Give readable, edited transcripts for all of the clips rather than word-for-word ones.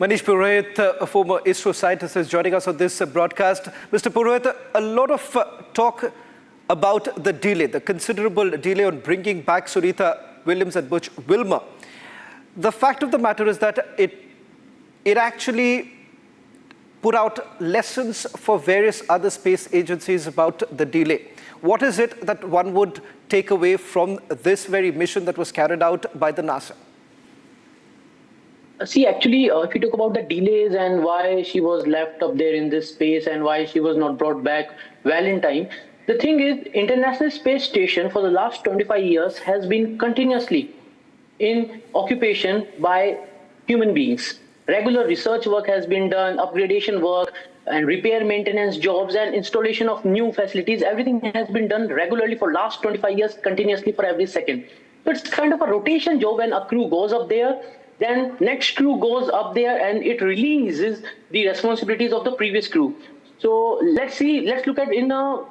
Manish Purohit, a former ISRO scientist, is joining us on this broadcast. Mr. Purohit, a lot of talk about the delay, the considerable delay on bringing back Sunita, Williams and Butch Wilmore. The fact of the matter is that it actually put out lessons for various other space agencies about the delay. What is it that one would take away from this very mission that was carried out by the NASA? See, actually, if you talk about the delays and why she was left up there in this space and why she was not brought back well in time, the thing is, International Space Station for the last 25 years has been continuously in occupation by human beings. Regular research work has been done, upgradation work, and repair maintenance jobs and installation of new facilities. Everything has been done regularly for last 25 years, continuously for every second. So it's kind of a rotation job when a crew goes up there, then next crew goes up there and it releases the responsibilities of the previous crew. So let's look at in a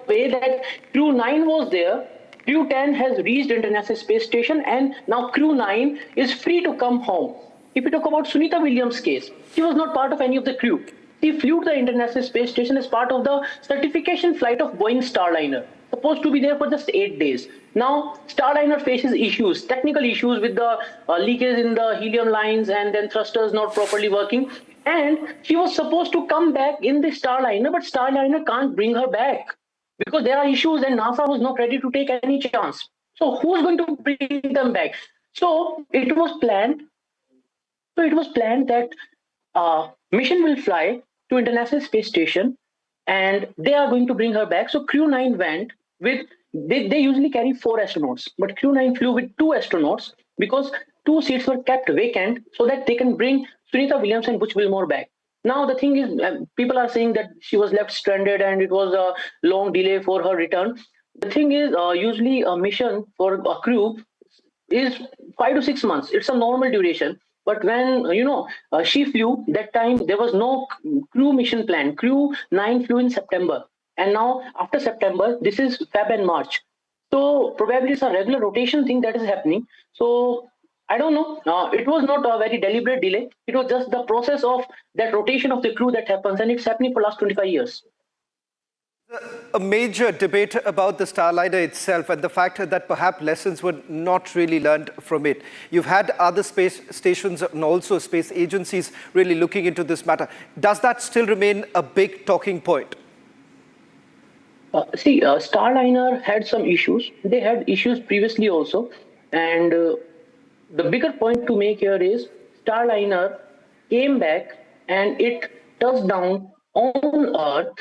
way that crew 9 was there, crew 10 has reached International Space Station, and now crew 9 is free to come home. If you talk about Sunita Williams' case, she was not part of any of the crew. She flew to the International Space Station as part of the certification flight of Boeing Starliner, supposed to be there for just 8 days. Now, Starliner faces issues, technical issues with the leakage in the helium lines and then thrusters not properly working. And she was supposed to come back in the Starliner, but Starliner can't bring her back because there are issues and NASA was not ready to take any chance. So who's going to bring them back? So it was planned. That mission will fly to International Space Station and they are going to bring her back. So crew 9 went with, they usually carry 4 astronauts, but crew 9 flew with 2 astronauts because 2 seats were kept vacant so that they can bring Sunita Williams and Butch Wilmore back. Now the thing is, people are saying that she was left stranded and it was a long delay for her return. The thing is, usually a mission for a crew is 5 to 6 months. It's a normal duration. But when, she flew, that time there was no crew mission plan. Crew 9 flew in September. And now after September, this is Feb and March. So probably it's a regular rotation thing that is happening. So I don't know. It was not a very deliberate delay. It was just the process of that rotation of the crew that happens. And it's happening for last 25 years. A major debate about the Starliner itself and the fact that perhaps lessons were not really learned from it. You've had other space stations and also space agencies really looking into this matter. Does that still remain a big talking point? Starliner had some issues. They had issues previously also. And the bigger point to make here is Starliner came back and it touched down on Earth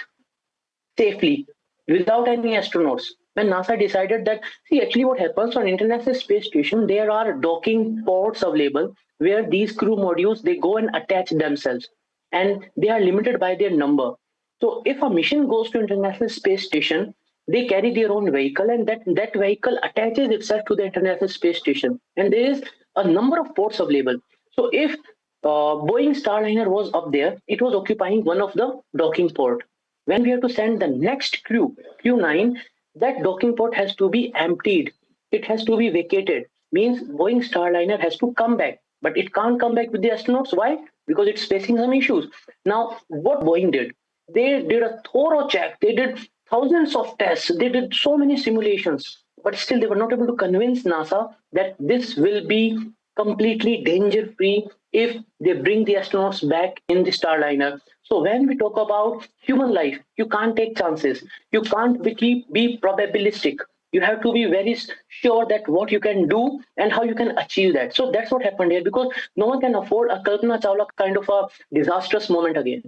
safely without any astronauts. When NASA decided that, actually what happens on International Space Station, there are docking ports available where these crew modules, they go and attach themselves and they are limited by their number. So if a mission goes to International Space Station, they carry their own vehicle and that vehicle attaches itself to the International Space Station. And there is a number of ports available. So if Boeing Starliner was up there, it was occupying one of the docking port. When we have to send the next crew, crew 9, that docking port has to be emptied. It has to be vacated. Means Boeing Starliner has to come back. But it can't come back with the astronauts. Why? Because it's facing some issues. Now, what Boeing did? They did a thorough check. They did thousands of tests. They did so many simulations. But still, they were not able to convince NASA that this will be completely danger-free if they bring the astronauts back in the Starliner. So when we talk about human life, you can't take chances. You can't be probabilistic. You have to be very sure that what you can do and how you can achieve that. So that's what happened here, because no one can afford a Kalpana Chawla kind of a disastrous moment again.